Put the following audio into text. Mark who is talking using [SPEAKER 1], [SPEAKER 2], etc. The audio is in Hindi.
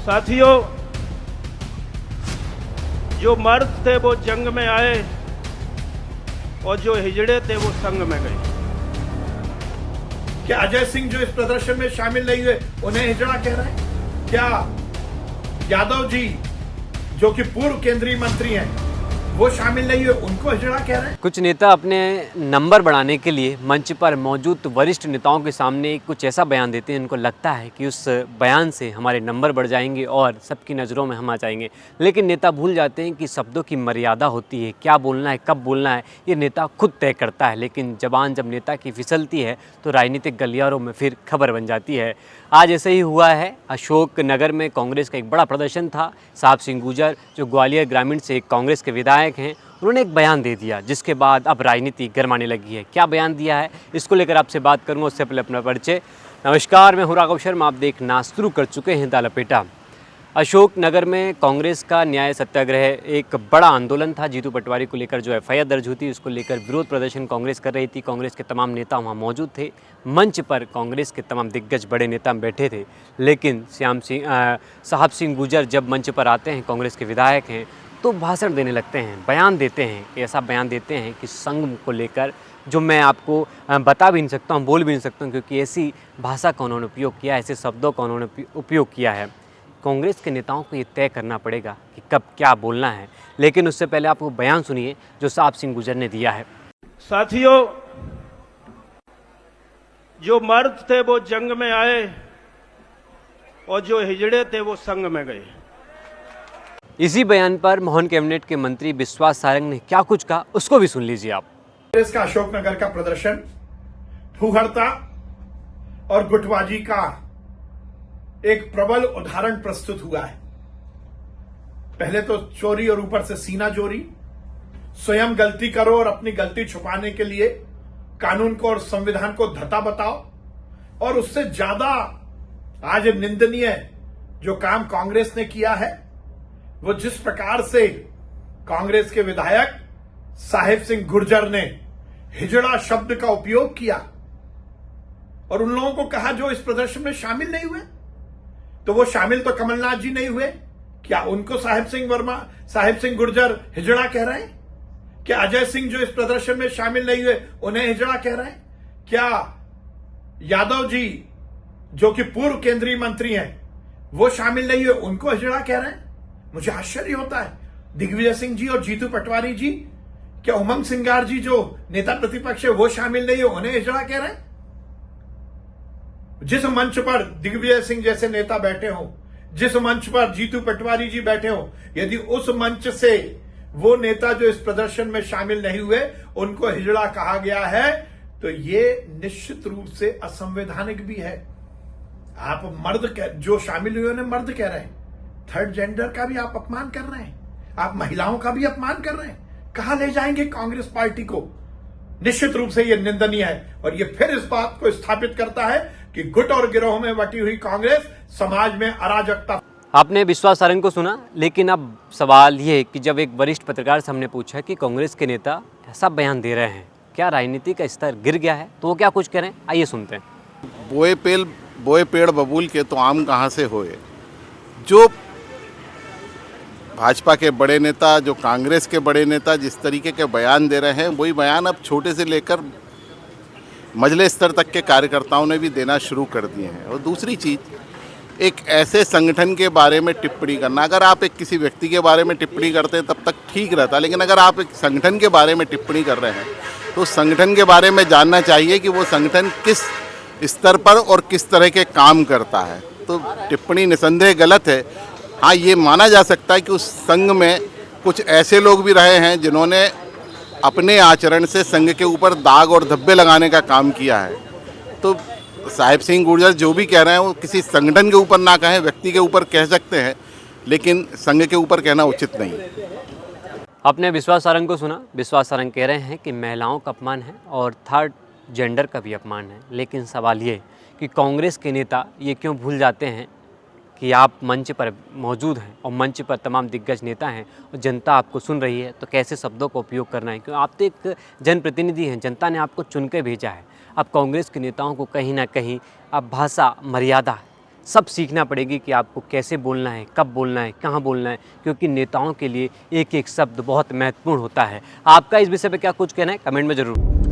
[SPEAKER 1] साथियों, जो मर्द थे वो जंग में आए और जो हिजड़े थे वो संग में गए।
[SPEAKER 2] क्या अजय सिंह जो इस प्रदर्शन में शामिल नहीं हुए उन्हें हिजड़ा कह रहे हैं? क्या यादव जी जो कि पूर्व केंद्रीय मंत्री हैं वो शामिल नहीं हुए उनको हिजड़ा कह रहे हैं?
[SPEAKER 3] कुछ नेता अपने नंबर बढ़ाने के लिए मंच पर मौजूद वरिष्ठ नेताओं के सामने कुछ ऐसा बयान देते हैं, उनको लगता है कि उस बयान से हमारे नंबर बढ़ जाएंगे और सबकी नज़रों में हम आ जाएंगे। लेकिन नेता भूल जाते हैं कि शब्दों की मर्यादा होती है, क्या बोलना है, कब बोलना है, ये नेता खुद तय करता है। लेकिन जबान जब नेता की फिसलती है तो राजनीतिक गलियारों में फिर खबर बन जाती है। आज ऐसे ही हुआ है। अशोक नगर में कांग्रेस का एक बड़ा प्रदर्शन था। साहब सिंह गुर्जर जो ग्वालियर ग्रामीण से कांग्रेस के विधायक हैं, उन्होंने एक बयान दे दिया जिसके बाद अब राजनीति गरमाने लगी है। क्या बयान दिया है इसको लेकर आपसे बात करूंगा। उससे पहले अपना परिचय। नमस्कार, मैं हूं राघव शर्मा। आप देखना शुरू कर चुके हैं द लपेटा। अशोक नगर में कांग्रेस का न्याय सत्याग्रह एक बड़ा आंदोलन था। जीतू पटवारी को लेकर जो एफआईआर दर्ज हुई थी उसको लेकर विरोध प्रदर्शन कांग्रेस कर रही थी। कांग्रेस के तमाम नेता वहां मौजूद थे। मंच पर कांग्रेस के तमाम दिग्गज बड़े नेता बैठे थे। लेकिन साहब सिंह गुर्जर जब मंच पर आते हैं, कांग्रेस के विधायक हैं, तो भाषण देने लगते हैं, बयान देते हैं। ऐसा बयान देते हैं कि संघ को लेकर जो मैं आपको बता भी नहीं सकता हूँ, बोल भी नहीं सकता हूँ, क्योंकि ऐसी भाषा का उन्होंने उपयोग किया, ऐसे शब्दों का उन्होंने उपयोग किया है। कांग्रेस के नेताओं को ये तय करना पड़ेगा कि कब क्या बोलना है। लेकिन उससे पहले आप वो बयान सुनिए जो साहब सिंह गुर्जर ने दिया है।
[SPEAKER 1] साथियों, जो मर्द थे वो जंग में आए और जो हिजड़े थे वो संग में गए।
[SPEAKER 3] इसी बयान पर मोहन कैबिनेट के मंत्री विश्वास सारंग ने क्या कुछ कहा उसको भी सुन लीजिए आप।
[SPEAKER 2] कांग्रेस का अशोकनगर का प्रदर्शन फूहड़ता और गुटबाजी का एक प्रबल उदाहरण प्रस्तुत हुआ है। पहले तो चोरी और ऊपर से सीना चोरी, स्वयं गलती करो और अपनी गलती छुपाने के लिए कानून को और संविधान को धता बताओ। और उससे ज्यादा आज निंदनीय जो काम कांग्रेस ने किया है वो जिस प्रकार से कांग्रेस के विधायक साहिब सिंह गुर्जर ने हिजड़ा शब्द का उपयोग किया और उन लोगों को कहा जो इस प्रदर्शन में शामिल नहीं हुए। तो वो शामिल तो कमलनाथ जी नहीं हुए, क्या उनको साहिब सिंह गुर्जर हिजड़ा कह रहे हैं? क्या अजय सिंह जो इस प्रदर्शन में शामिल नहीं हुए उन्हें हिजड़ा कह रहे हैं? क्या यादव जी जो कि पूर्व केंद्रीय मंत्री हैं वो शामिल नहीं हुए उनको हिजड़ा कह रहे हैं? मुझे आश्चर्य होता है। दिग्विजय सिंह जी और जीतू पटवारी जी, क्या उमंग सिंगार जी जो नेता प्रतिपक्ष है वो शामिल नहीं हुए उन्हें हिजड़ा कह रहे हैं? जिस मंच पर दिग्विजय सिंह जैसे नेता बैठे हों, जिस मंच पर जीतू पटवारी जी बैठे हों, यदि उस मंच से वो नेता जो इस प्रदर्शन में शामिल नहीं हुए उनको हिजड़ा कहा गया है तो ये निश्चित रूप से असंवैधानिक भी है। आप जो शामिल हुए उन्हें मर्द कह रहे हैं, थर्ड जेंडर का भी आप अपमान कर रहे हैं, आप महिलाओं का भी अपमान कर रहे हैं। कहां ले जाएंगे कांग्रेस पार्टी को? निश्चित रूप से यह निंदनीय है और यह फिर इस बात को स्थापित करता है कि गुट और गिरोह में बटी हुई कांग्रेस समाज में अराजकता।
[SPEAKER 3] आपने विश्वास सारंग को सुना, लेकिन अब सवाल ये है कि जब एक वरिष्ठ पत्रकार से हमने पूछा कि कांग्रेस के नेता ऐसा बयान दे रहे हैं, क्या राजनीति का स्तर गिर गया है, तो वो क्या कुछ कह रहे हैं, आइए सुनते हैं।
[SPEAKER 4] बोए पेड़ बबूल के तो आम कहाँ से होए। जो भाजपा के बड़े नेता, जो कांग्रेस के बड़े नेता जिस तरीके के बयान दे रहे हैं, वही बयान अब छोटे से लेकर मजले स्तर तक के कार्यकर्ताओं ने भी देना शुरू कर दिए हैं। और दूसरी चीज़, एक ऐसे संगठन के बारे में टिप्पणी करना, अगर आप एक किसी व्यक्ति के बारे में टिप्पणी करते हैं तब तक ठीक रहता, लेकिन अगर आप एक संगठन के बारे में टिप्पणी कर रहे हैं तो संगठन के बारे में जानना चाहिए कि वो संगठन किस स्तर पर और किस तरह के काम करता है। तो टिप्पणी निसंदेह गलत है। हाँ, ये माना जा सकता है कि उस संघ में कुछ ऐसे लोग भी रहे हैं जिन्होंने अपने आचरण से संघ के ऊपर दाग और धब्बे लगाने का काम किया है। तो साहिब सिंह गुर्जर जो भी कह रहे हैं वो किसी संगठन के ऊपर ना कहें, व्यक्ति के ऊपर कह सकते हैं, लेकिन संघ के ऊपर कहना उचित नहीं।
[SPEAKER 3] आपने विश्वास सारंग को सुना। विश्वास सारंग कह रहे हैं कि महिलाओं का अपमान है और थर्ड जेंडर का भी अपमान है। लेकिन सवाल ये कि कांग्रेस के नेता ये क्यों भूल जाते हैं कि आप मंच पर मौजूद हैं और मंच पर तमाम दिग्गज नेता हैं और जनता आपको सुन रही है, तो कैसे शब्दों का उपयोग करना है, क्योंकि आप तो एक जनप्रतिनिधि हैं, जनता ने आपको चुन के भेजा है। अब कांग्रेस के नेताओं को कहीं ना कहीं अब भाषा मर्यादा सब सीखना पड़ेगी कि आपको कैसे बोलना है, कब बोलना है, कहाँ बोलना है, क्योंकि नेताओं के लिए एक एक शब्द बहुत महत्वपूर्ण होता है। आपका इस विषय पे क्या कुछ कहना है, कमेंट में ज़रूर।